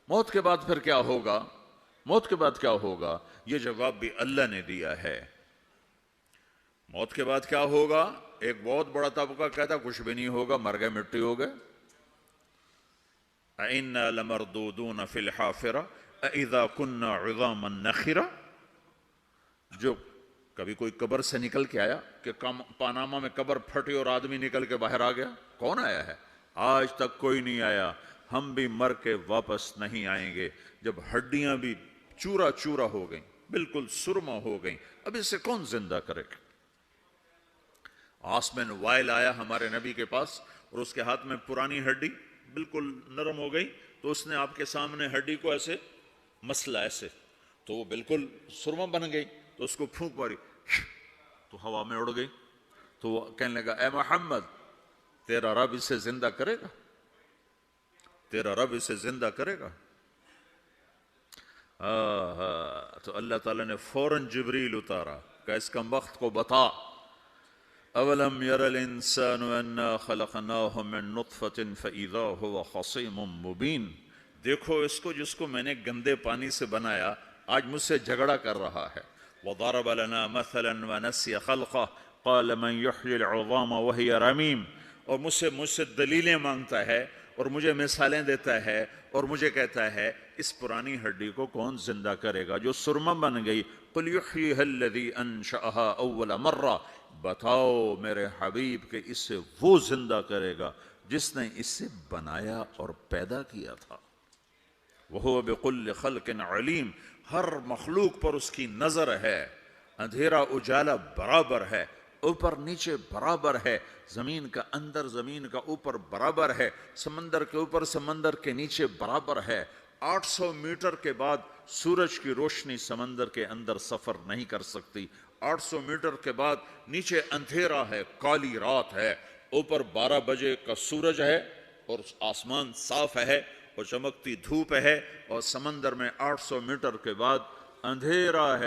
موت کے بعد پھر کیا ہوگا؟ موت کے بعد کیا ہوگا؟ یہ جواب بھی اللہ نے دیا ہے۔ موت کے بعد کیا ہوگا؟ ایک بہت بڑا طبقہ کہتا کچھ بھی نہیں ہوگا، مر گئے، مٹی ہو گئے۔ اَإِنَّا لَمَرْدُودُونَ فِي الْحَافِرَةِ أَإِذَا كُنَّا عِظَامًا نَخِرَةً۔ جو کبھی کوئی قبر سے نکل کے آیا کہ پاناما میں قبر پھٹی اور آدمی نکل کے باہر آ گیا؟ کون آیا ہے؟ آج تک کوئی نہیں آیا۔ ہم بھی مر کے واپس نہیں آئیں گے۔ جب ہڈیاں بھی چورا چورا ہو گئیں، بالکل سرما ہو گئیں، اب اسے کون زندہ کرے گا؟ آسمین وائل آیا ہمارے نبی کے پاس اور اس کے ہاتھ میں پرانی ہڈی بالکل نرم ہو گئی، تو اس نے آپ کے سامنے ہڈی کو ایسے مسلا، ایسے، تو وہ بالکل سرما بن گئی، تو اس کو پھونک ماری تو ہوا میں اڑ گئی۔ تو وہ کہنے لگا اے محمد، تیرا رب اسے زندہ کرے گا؟ تیرا رب اسے زندہ کرے گا؟ تو اللہ تعالیٰ نے فوراً جبریل اتارا کہ اس کا وقت کو بتا۔ اولم یر الانسان انا خلقناہ من نطفۃ فاذا هو خصیم مبین۔ دیکھو اس کو جس کو میں نے گندے پانی سے بنایا، آج مجھ سے جھگڑا کر رہا ہے۔ وضرب لنا مثلا ونسی خلقہ قال من یحیی العظام وہی رمیم۔ اور مجھ سے دلیلیں مانگتا ہے اور مجھے مثالیں دیتا ہے اور مجھے کہتا ہے اس پرانی ہڈی کو کون زندہ کرے گا جو سرما بن گئی؟ قل یحییھا الذی انشأھا اول مرہ۔ بتاؤ میرے حبیب کہ اسے وہ زندہ کرے گا جس نے اسے بنایا اور پیدا کیا تھا۔ وہو بکل خلق علیم۔ ہر مخلوق پر اس کی نظر ہے، اندھیرا اجالا برابر ہے، اوپر نیچے برابر ہے، زمین کا اندر زمین کا اوپر برابر ہے، سمندر کے اوپر سمندر کے نیچے برابر ہے۔ 800 میٹر کے بعد سورج کی روشنی سمندر کے اندر سفر نہیں کر سکتی۔ 800 میٹر کے بعد نیچے اندھیرا ہے، کالی رات ہے، اوپر 12 بجے کا سورج ہے اور آسمان صاف ہے اور چمکتی دھوپ ہے، اور سمندر میں 800 میٹر کے بعد اندھیرا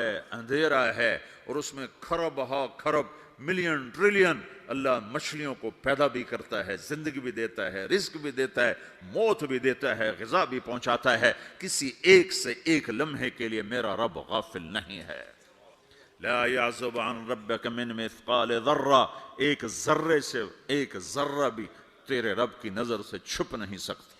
ہے اور اس میں کھرب ہا کھرب ملین ٹریلین اللہ مچھلیوں کو پیدا بھی کرتا ہے، زندگی بھی دیتا ہے، رزق بھی دیتا ہے، موت بھی دیتا ہے، غذا بھی پہنچاتا ہے۔ کسی ایک سے ایک لمحے کے لیے میرا رب غافل نہیں ہے۔ لا يعزب عن ربك من مثقال ذرہ، ایک ذرے سے ایک ذرہ بھی تیرے رب کی نظر سے چھپ نہیں سکتا۔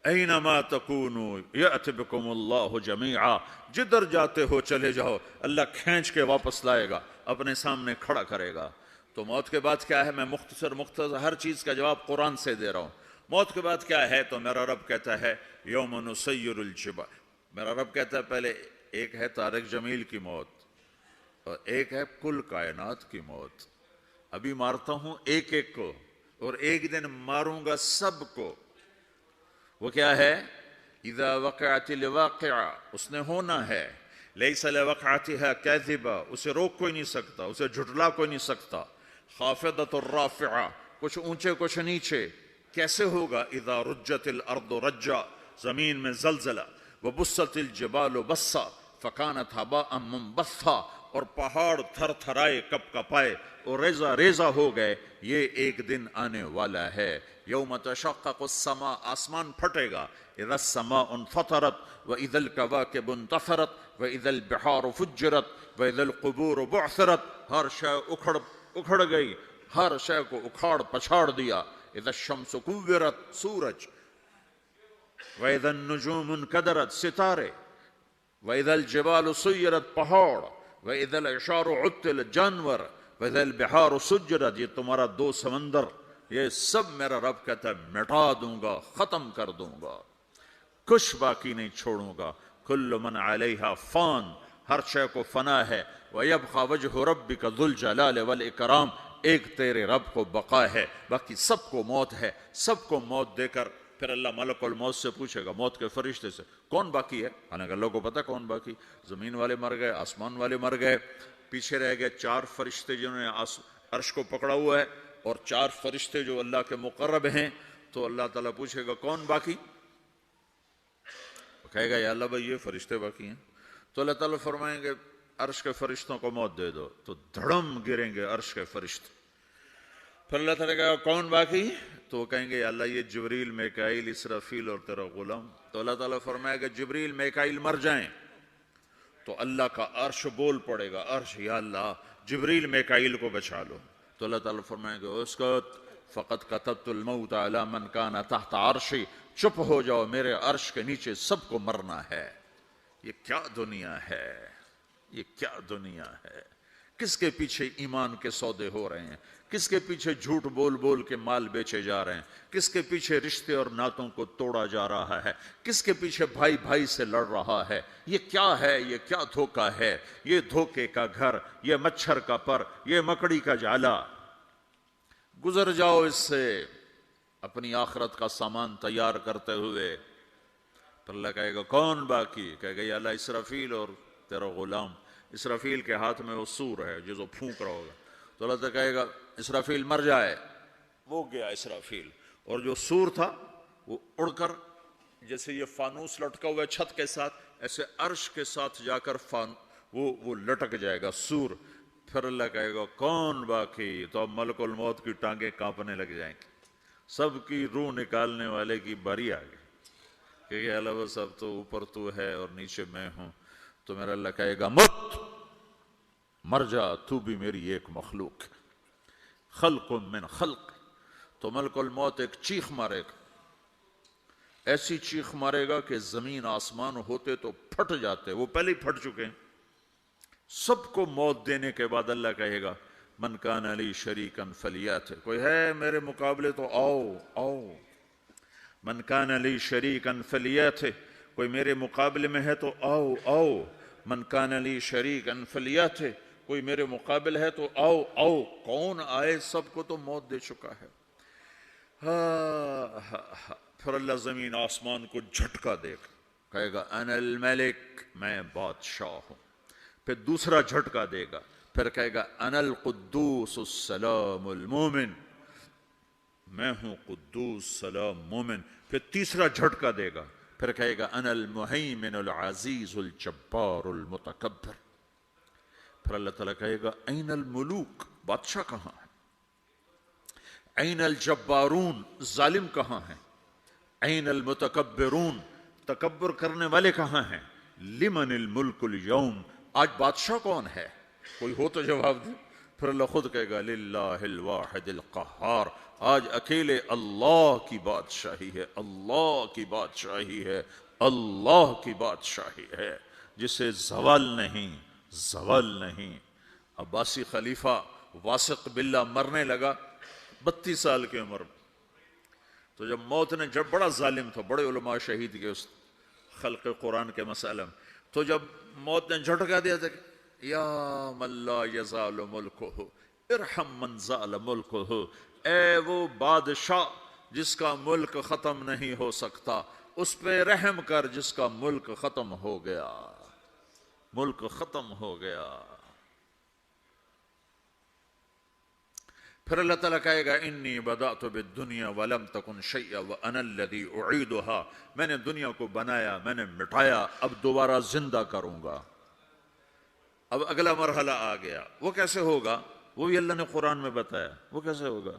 اینما تکونوا یأت بکم اللہ جمیعا، جدھر جاتے ہو چلے جاؤ، اللہ کھینچ کے واپس لائے گا، اپنے سامنے کھڑا کرے گا۔ تو موت کے بعد کیا ہے؟ میں مختصر ہر چیز کا جواب قرآن سے دے رہا ہوں۔ موت کے بعد کیا ہے؟ تو میرا رب کہتا ہے یوم نسیر الجبال۔ میرا رب کہتا ہے پہلے ایک ہے طارق جمیل کی موت اور ایک ہے کل کائنات کی موت۔ ابھی مارتا ہوں ایک ایک کو اور ایک دن ماروں گا سب کو۔ وہ کیا ہے؟ اذا وقعت الواقعہ، اس نے ہونا ہے۔ لیس لوقعتها کاذبہ، اسے روک کوئی نہیں سکتا، اسے جھٹلا کوئی نہیں سکتا۔ خافضۃ الرافعہ، کچھ اونچے کچھ نیچے۔ کیسے ہوگا؟ اذا رجت الارض رجا، زمین میں زلزلہ۔ وبست الجبال بسا فکانت ہباء منبثا، اور پہاڑ تھر تھرائے کپ کپائے اور ریزہ ریزہ ہو گئے۔ یہ ایک دن آنے والا ہے۔ یوم تشقق السماء، آسمان پھٹے گا۔ اذا السماء انفطرت واذا الكواكب انتثرت واذا البحار فجرت واذا القبور بعثرت، ہر شے اکھڑ گئی، ہر شے کو اکھاڑ پچھاڑ دیا۔ اذا الشمس کورت، سورج۔ وَإِذَا النُّجُومُ انْكَدَرَتْ، ستارے۔ وَإِذَا الْجِبَالُ سُيِّرَتْ، پہاڑ۔ وَإِذَا الْعِشَارُ عُطِّلَتْ، جانور۔ وَإِذَا الْبِحَارُ سُجِّرَتْ، یہ تمہارا دو سمندر، یہ سب میرا رب کہتا ہے مٹا دوں گا، ختم کر دوں گا، کچھ باقی نہیں چھوڑوں گا۔ كُلُّ مَنْ عَلَيْهَا فان، ہر شے کو فنا ہے۔ وَيَبْقَى وَجْهُ رَبِّكَ ذُو الْجَلَالِ وَالْإِكْرَامِ، ایک تیرے رب کو بقا ہے، باقی سب کو موت ہے۔ سب کو موت دے کر پھر اللہ ملک الموت سے پوچھے گا، موت کے فرشتے سے، کون باقی ہے؟ حالانکہ اللہ کو پتہ کون باقی۔ زمین والے مر گئے، آسمان والے مر گئے، پیچھے رہ گئے 4 فرشتے جنہوں نے عرش کو پکڑا ہوا ہے، اور 4 فرشتے جو اللہ کے مقرب ہیں۔ تو اللہ تعالیٰ پوچھے گا کون باقی؟ وہ کہے گا یا اللہ بھائی یہ فرشتے باقی ہیں۔ تو اللہ تعالیٰ فرمائیں گے عرش کے فرشتوں کو موت دے دو، تو دھڑم گریں گے عرش کے فرشتے۔ پھر اللہ تعالیٰ کہا کون باقی؟ تو وہ کہیں گے یا اللہ یہ جبریل میکائیل اسرافیل اور تیرا غلام. تو اللہ تعالیٰ فرمائے گا جبریل میکائیل مر جائیں تو اللہ کا عرش بول پڑے گا, عرش یا اللہ جبریل میکائیل کو بچا لو. تو اللہ تعالیٰ فرمائے گا اسکت فقط کتبت الموت علی من کان تحت عرشی, چپ ہو جاؤ میرے عرش کے نیچے سب کو مرنا ہے. یہ کیا دنیا ہے, یہ کیا دنیا ہے. کس کے پیچھے ایمان کے سودے ہو رہے ہیں, کس کے پیچھے جھوٹ بول بول کے مال بیچے جا رہے ہیں, کس کے پیچھے رشتے اور ناتوں کو توڑا جا رہا ہے, کس کے پیچھے بھائی بھائی سے لڑ رہا ہے. یہ کیا ہے, یہ کیا دھوکہ ہے, یہ دھوکے کا گھر, یہ مچھر کا پر, یہ مکڑی کا جالا. گزر جاؤ اس سے اپنی آخرت کا سامان تیار کرتے ہوئے. تو اللہ کہے گا کون باقی؟ کہے گا یا اللہ اسرافیل اور تیرا غلام. اسرافیل کے ہاتھ میں وہ سور ہے جو پھونک رہا ہوگا. تو اللہ تعالیٰ کہے گا اسرافیل مر جائے. وہ گیا اسرافیل, اور جو سور تھا وہ اڑ کر جیسے یہ فانوس لٹکا ہوا ہے چھت کے ساتھ, ایسے عرش کے ساتھ جا کر وہ لٹک جائے گا سور. پھر اللہ کہے گا کون باقی؟ تو اب ملک الموت کی ٹانگیں کانپنے لگ جائیں گی, سب کی روح نکالنے والے کی باری آ گئی کہ اللہ وہ سب تو اوپر تو ہے اور نیچے میں ہوں. تو میرا اللہ کہے گا مت, مر جا, تو بھی میری ایک مخلوق ہے, خلق من خلق. تو ملک الموت ایک چیخ مارے گا, ایسی چیخ مارے گا کہ زمین آسمان ہوتے تو پھٹ جاتے, وہ پہلے ہی پھٹ چکے ہیں. سب کو موت دینے کے بعد اللہ کہے گا من کان لی شریکا فلیات, کوئی ہے میرے مقابلے تو آؤ آؤ. من کان لی شریکا فلیات, کوئی میرے مقابلے میں ہے تو آؤ آؤ. من کان لی شریکا فلیات, کوئی میرے مقابل ہے تو آؤ آؤ. کون آئے؟ سب کو تو موت دے چکا ہے. پھر اللہ زمین آسمان کو جھٹکا دے گا, کہے گا انا الملک, میں بادشاہ ہوں. پھر دوسرا جھٹکا دے گا, پھر کہے گا انا القدوس السلام المومن, میں ہوں قدوس سلام مومن. پھر تیسرا جھٹکا دے گا, پھر کہے گا انا المہیمن العزیز الجبار المتکبر. پھر اللہ تعالیٰ کہے گا این الملوک, بادشاہ کہاں ہے؟ این الجبارون, ظالم کہاں ہیں؟ این المتکبرون, تکبر کرنے والے کہاں ہیں؟ لمن الملک اليوم, آج بادشاہ کون ہے؟ کوئی ہو تو جواب دے. پھر اللہ خود کہے گا للہ الواحد القہار, آج اکیلے اللہ کی بادشاہی ہے, اللہ کی بادشاہی ہے, اللہ کی بادشاہی ہے, جسے زوال نہیں, زوال نہیں. عباسی خلیفہ واسق باللہ مرنے لگا 32 سال کی عمر. تو جب موت نے, جب بڑا ظالم تھا, بڑے علماء شہید کے اس خلق قرآن کے مسئلہ میں, تو جب موت نے جھٹکا دیا تھا یا من لا یزال ملکہ ارحم من زال ملکہ, اے وہ بادشاہ جس کا ملک ختم نہیں ہو سکتا, اس پہ رحم کر جس کا ملک ختم ہو گیا, ملک ختم ہو گیا. پھر اللہ تعالیٰ کہے گا انی بدأت بالدنیا ولم تکن شیئا وانا الذی اعیدها, میں نے دنیا کو بنایا, میں نے مٹایا, اب دوبارہ زندہ کروں گا. اب اگلا مرحلہ آ گیا, وہ کیسے ہوگا؟ وہ بھی اللہ نے قرآن میں بتایا. وہ کیسے ہوگا؟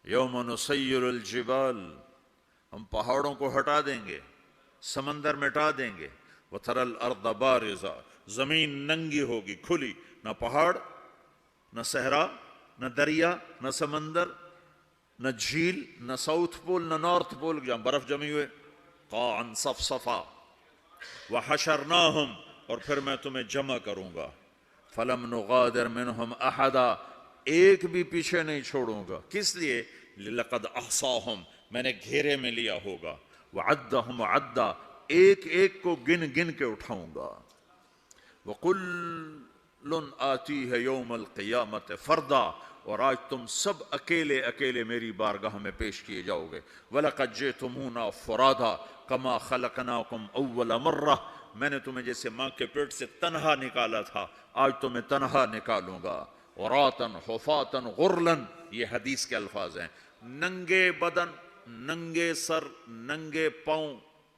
یوم نسیر الجبال, ہم پہاڑوں کو ہٹا دیں گے, سمندر مٹا دیں گے. وتری الارض بارزا, زمین ننگی ہوگی, کھلی, نہ پہاڑ, نہ صحرا, نہ دریا, نہ سمندر, نہ جھیل, نہ ساؤتھ پول, نہ نارتھ پول جہاں برف جمی ہوئے. قاعا صفصفا وحشرناہم, اور پھر میں تمہیں جمع کروں گا. فلم نغادر منہم احدا, ایک بھی پیچھے نہیں چھوڑوں گا. کس لیے؟ لقد احصاہم, میں نے گھیرے میں لیا ہوگا. وعدہم عدا, ایک ایک کو گن گن کے اٹھاؤں گا. وَقُلٌ آتِيهَ يَوْمَ الْقِيَامَةِ فَرْدًا, اور آج تم سب اکیلے اکیلے میری بارگاہ میں پیش کیے جاؤ گے. وَلَقَدْ جِئْتُمُونَا فُرَادًا كَمَا خَلَقْنَاكُمْ أَوَّلَ مَرَّةٍ, میں نے تمہیں جیسے ماں کے پیٹ سے تنہا نکالا تھا, آج تمہیں تنہا نکالوں گا. عُرَاةً حُفَاةً غُرْلًا, یہ حدیث کے الفاظ ہیں. ننگے بدن, ننگے سر, ننگے پاؤں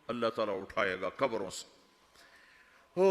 اللہ تعالیٰ اٹھائے گا قبروں سے. ہو.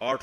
8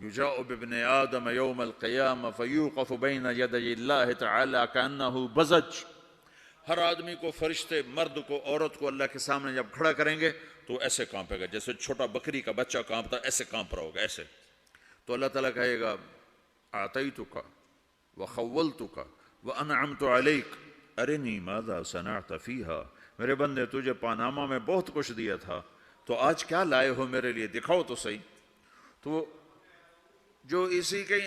یجاء بابن آدم یوم القیامہ فیوقف بین یدی اللہ تعالی کأنہ بزج، ہر آدمی کو، فرشتے، مرد کو، عورت کو اللہ کے سامنے جب کھڑا کریں گے تو ایسے کانپے گا جیسے چھوٹا بکری کا بچہ کانپتا، ایسے کانپ رہا ہوگا ایسے. تو اللہ تعالیٰ کہے گا اعطیتک وخولتک وانعمت علیک ارنی ماذا صنعت فیہا، میرے بندے تجھے پاناما میں بہت کچھ دیا تھا، تو آج کیا لائے ہو میرے لیے، دکھاؤ تو صحیح. تو جو اسی کے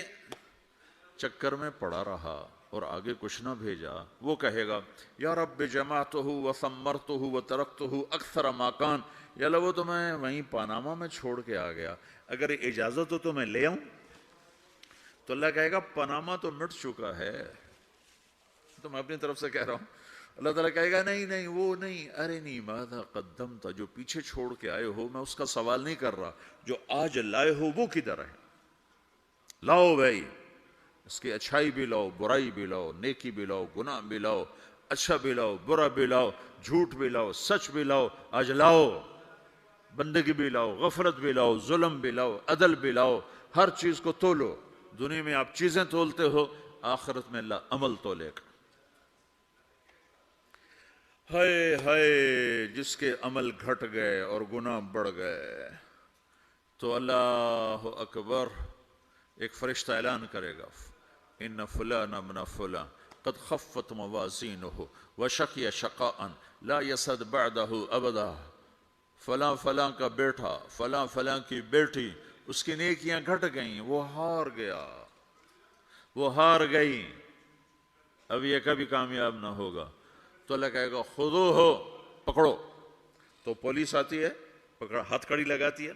چکر میں پڑا رہا اور آگے کچھ نہ بھیجا، وہ کہے گا یا رب جمعتہ وثمرتہ وترکتہ اکثر ما کان، یا اللہ وہ تو میں وہیں پاناما میں چھوڑ کے آ گیا، اگر اجازت ہو تو میں لے آؤں. تو اللہ کہے گا پاناما تو مٹ چکا ہے، تو میں اپنی طرف سے کہہ رہا ہوں. اللہ تعالیٰ کہے گا نہیں نہیں وہ نہیں، ارنی ماذا قدمت، جو پیچھے چھوڑ کے آئے ہو میں اس کا سوال نہیں کر رہا، جو آج لائے ہو وہ کدھر ہے، لاؤ بھائی، اس کی اچھائی بھی لاؤ، برائی بھی لاؤ، نیکی بھی لاؤ، گناہ بھی لاؤ، اچھا بھی لاؤ، برا بھی لاؤ، جھوٹ بھی لاؤ، سچ بھی لاؤ، آج لاؤ، بندگی بھی لاؤ، غفلت بھی لاؤ، ظلم بھی لاؤ، عدل بھی لاؤ، ہر چیز کو تولو. دنیا میں آپ چیزیں تولتے ہو، آخرت میں اللہ عمل تولے گا. ہائے ہائے جس کے عمل گھٹ گئے اور گناہ بڑھ گئے، تو اللہ اکبر، ایک فرشتہ اعلان کرے گا ان فلان ابن فلان قد خفت موازینہ وشقی شقاء لا یسد بعدہ ابدا، فلاں فلاں کا بیٹا، فلاں فلاں کی بیٹی، اس کی نیکیاں گھٹ گئیں، وہ ہار گیا، وہ ہار گئی، اب یہ کبھی کامیاب نہ ہوگا. تو اللہ کہے گا خودو ہو، پکڑو. تو پولیس آتی ہے، پکڑ ہاتھ کڑی لگاتی ہے،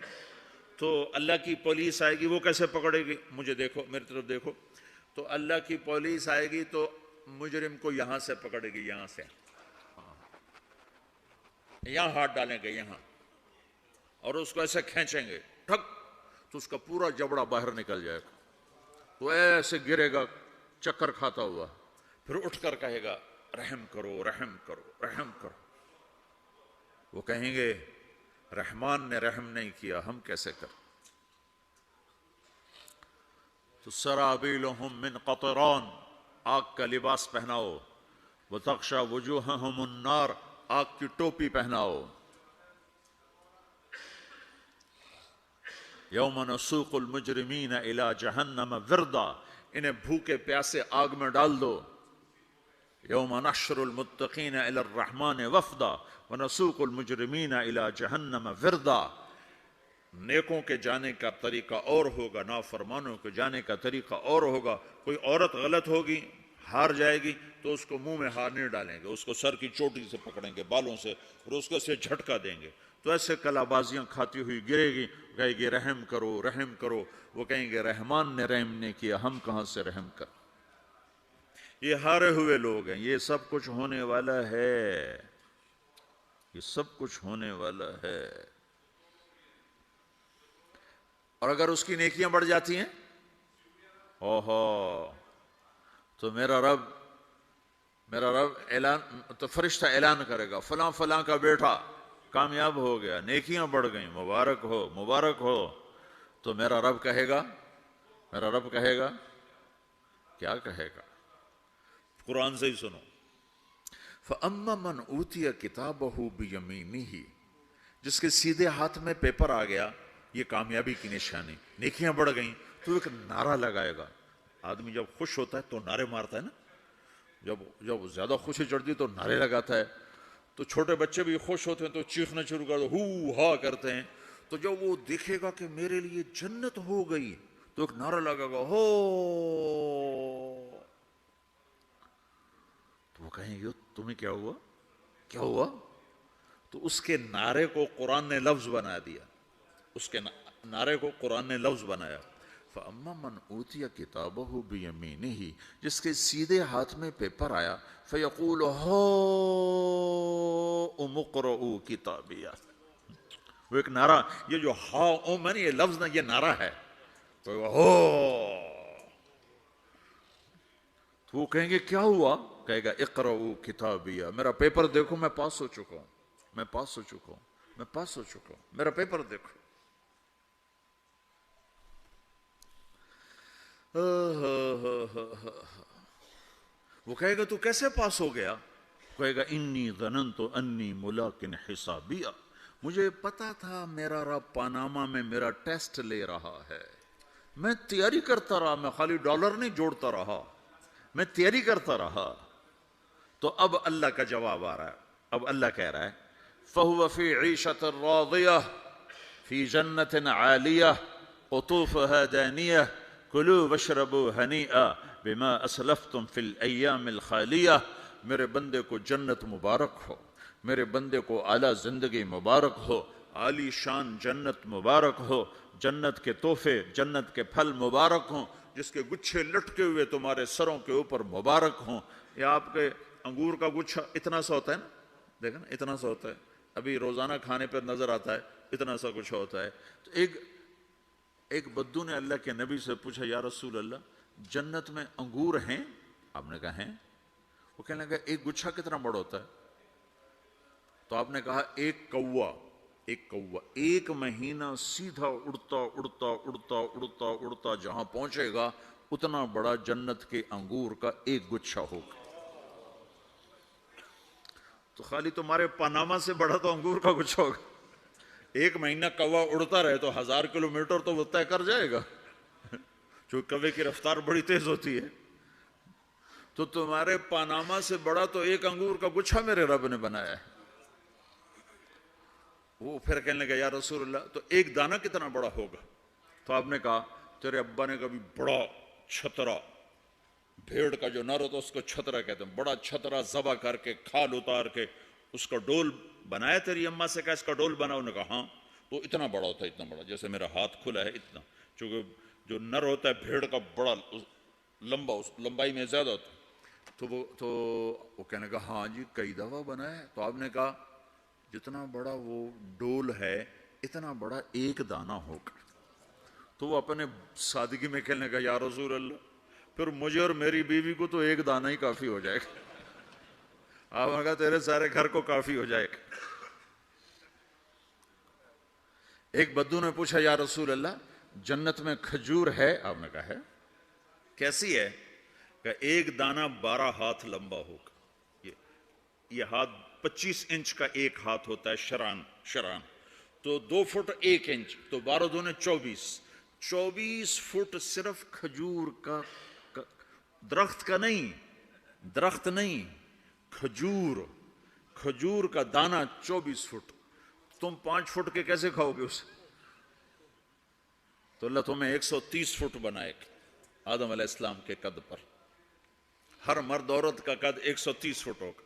تو اللہ کی پولیس آئے گی، وہ کیسے پکڑے گی، مجھے دیکھو، میری طرف دیکھو. تو اللہ کی پولیس آئے گی تو مجرم کو یہاں سے پکڑے گی، یہاں سے، یہاں ہاتھ ڈالیں گے یہاں، اور اس کو ایسے کھینچیں گے ٹھک، تو اس کا پورا جبڑا باہر نکل جائے گا، تو ایسے گرے گا چکر کھاتا ہوا، پھر اٹھ کر کہے گا رحم کرو رحم کرو رحم کرو. وہ کہیں گے رحمان نے رحم نہیں کیا، ہم کیسے کریں. تو سرابیلہم من قطران، آگ کا لباس پہناؤ، وتغشا وجوہہم النار، آگ کی ٹوپی پہناؤ. یوم نسوق المجرمین الی جہنم وردا، انہیں بھوکے پیاسے آگ میں ڈال دو. یوم نحشر المتقین الی الرحمن وفدا ونسوق المجرمین الی جہنم وردا. نیکوں کے جانے کا طریقہ اور ہوگا، نافرمانوں کے جانے کا طریقہ اور ہوگا. کوئی عورت غلط ہوگی، ہار جائے گی، تو اس کو منہ میں ہار نہیں ڈالیں گے، اس کو سر کی چوٹی سے پکڑیں گے، بالوں سے، اور اس کو سے جھٹکا دیں گے، تو ایسے کلا بازیاں کھاتی ہوئی گرے گی، کہے گی رحم کرو رحم کرو. وہ کہیں گے رحمان نے رحم نہیں کیا، ہم کہاں سے رحم کر. یہ ہارے ہوئے لوگ ہیں. یہ سب کچھ ہونے والا ہے، یہ سب کچھ ہونے والا ہے. اور اگر اس کی نیکیاں بڑھ جاتی ہیں، اوہو، تو میرا رب اعلان، تو فرشتہ اعلان کرے گا فلاں فلاں کا بیٹا کامیاب ہو گیا، نیکیاں بڑھ گئیں، مبارک ہو مبارک ہو. تو میرا رب کہے گا کیا کہے گا، قرآن سے ہی سنو. فَأَمَّا مَنْ أُوتِيَ كِتَابَهُ بِيَمِينِهِ، جس کے سیدھے ہاتھ میں پیپر آ گیا، یہ کامیابی کی نشانی، نیکیاں بڑھ گئیں، تو ایک نعرہ لگائے گا. آدمی جب خوش ہوتا ہے تو نعرے مارتا ہے نا، جب زیادہ خوشی چڑھتی تو نعرے لگاتا ہے. تو چھوٹے بچے بھی خوش ہوتے ہیں تو چیخنا شروع کر دو، ہو ہا کرتے ہیں. تو جب وہ دیکھے گا کہ میرے لیے جنت ہو گئی، تو ایک نعرہ لگے گا ہو. تو وہ کہیں گے تمہیں کیا ہوا. تو اس کے نعرے کو قرآن نے لفظ بنا دیا، اس کے نعرے کو قرآن نے لفظ بنایا. فَأَمَّا مَنْ أُوتِيَ كِتَابَهُ بِيَمِينِهِ، جس کے سیدھے ہاتھ میں پیپر آیا، فَيَقُولُ هَاؤْمُ اقْرَءُوا كِتَابِيَهْ. وہ ایک نعرہ، یہ جو ہا میں یہ لفظ نہ، یہ نعرہ ہے. تو وہ کہیں گے کیا ہوا، کہے گا اقرؤوا کتابیہ، میرا پیپر دیکھو، میں پاس ہو چکا ہوں، میں پاس ہو چکا ہوں، میرا پیپر دیکھو. وہ کہے گا تو کیسے پاس ہو گیا؟ کہے گا انی ظننت انی ملاقن حسابیہ، مجھے پتا تھا میرا رب پاناما میں میرا ٹیسٹ لے رہا ہے، میں تیاری کرتا رہا، میں خالی ڈالر نہیں جوڑتا رہا، میں تیاری کرتا رہا۔ تو اب اللہ کا جواب آ رہا ہے، اب اللہ کہہ رہا ہے فَهُوَ فِي عِيشَةٍ رَاضِيَةٍ فِي جَنَّةٍ عَالِيَةٍ قُطُوفُهَا دَانِيَةٌ كُلُوا وَاشْرَبُوا هَنِيئًا بِمَا أَسْلَفْتُمْ فِي الْأَيَّامِ الْخَالِيَةِ، میرے بندے کو جنت مبارک ہو، میرے بندے کو اعلیٰ زندگی مبارک ہو، عالی شان جنت مبارک ہو، جنت کے تحفے، جنت کے پھل مبارک ہوں، جس کے گچھے لٹکے ہوئے تمہارے سروں کے اوپر مبارک ہوں۔ یہ آپ کے انگور کا گچھا اتنا سا ہوتا ہے نا، دیکھیں نا اتنا سا ہوتا ہے، ابھی روزانہ کھانے پر نظر آتا ہے اتنا سا کچھ ہوتا ہے۔ تو ایک بدو نے اللہ کے نبی سے پوچھا یا رسول اللہ جنت میں انگور ہیں؟ آپ نے کہا ہیں۔ وہ کہنے لگا ایک گچھا کتنا بڑا ہوتا ہے؟ تو آپ نے کہا ایک کوا ایک مہینہ سیدھا اڑتا اڑتا اڑتا اڑتا اڑتا جہاں پہنچے گا اتنا بڑا جنت کے انگور کا ایک گچھا ہوگا۔ تو خالی تمہارے پاناما سے بڑا تو انگور کا گچھا ہوگا۔ ایک مہینہ کوا اڑتا رہے تو 1000 کلومیٹر تو وہ طے کر جائے گا، چونکہ کوے کی رفتار بڑی تیز ہوتی ہے۔ تو تمہارے پاناما سے بڑا تو ایک انگور کا گچھا میرے رب نے بنایا ہے۔ وہ پھر کہنے لگا یا رسول اللہ تو ایک دانہ کتنا بڑا ہوگا؟ تو آپ نے کہا تیرے ابا نے کبھی بڑا چھترا، بھیڑ کا جو نر ہوتا اس کو چھترا کہتے ہیں، بڑا چھترا ذبح کر کے کھال اتار کے اس کا ڈول بنایا؟ تیری اماں سے کہا اس کا ڈول بناؤ؟ نے کہا ہاں۔ تو اتنا بڑا ہوتا ہے، اتنا بڑا جیسے میرا ہاتھ کھلا ہے اتنا، چونکہ جو نر ہوتا ہے بھیڑ کا بڑا لمبا، اس لمبائی میں زیادہ ہوتا ہے۔ تو وہ کہنے کا ہاں جی کئی دفعہ بنا ہے۔ تو آپ نے کہا جتنا بڑا وہ ڈول ہے اتنا بڑا ایک دانہ ہوگا۔ تو وہ اپنے سادگی میں کہنے کا یا رسول اللہ پھر مجھے اور میری بیوی کو تو ایک دانہ ہی کافی ہو جائے گا۔ آپ نے کہا تیرے سارے گھر کو کافی ہو جائے گا۔ ایک بدو نے پوچھا یا رسول اللہ جنت میں کھجور ہے؟ آپ نے کہا ہے۔ کیسی ہے؟ کہ ایک دانہ 12 ہاتھ لمبا ہوگا۔ یہ ہاتھ 25 انچ کا ایک ہاتھ ہوتا ہے، شران تو 2 فٹ 1 انچ، تو 12 دونے 24 فٹ صرف کھجور کا، درخت کا نہیں، درخت نہیں، کھجور کا دانہ 24 فٹ۔ تم 5 فٹ کے کیسے کھاؤ گے اسے؟ تو اللہ تمہیں 130 فٹ بنائے گا آدم علیہ السلام کے قد پر۔ ہر مرد عورت کا قد 130 فٹ ہوگا۔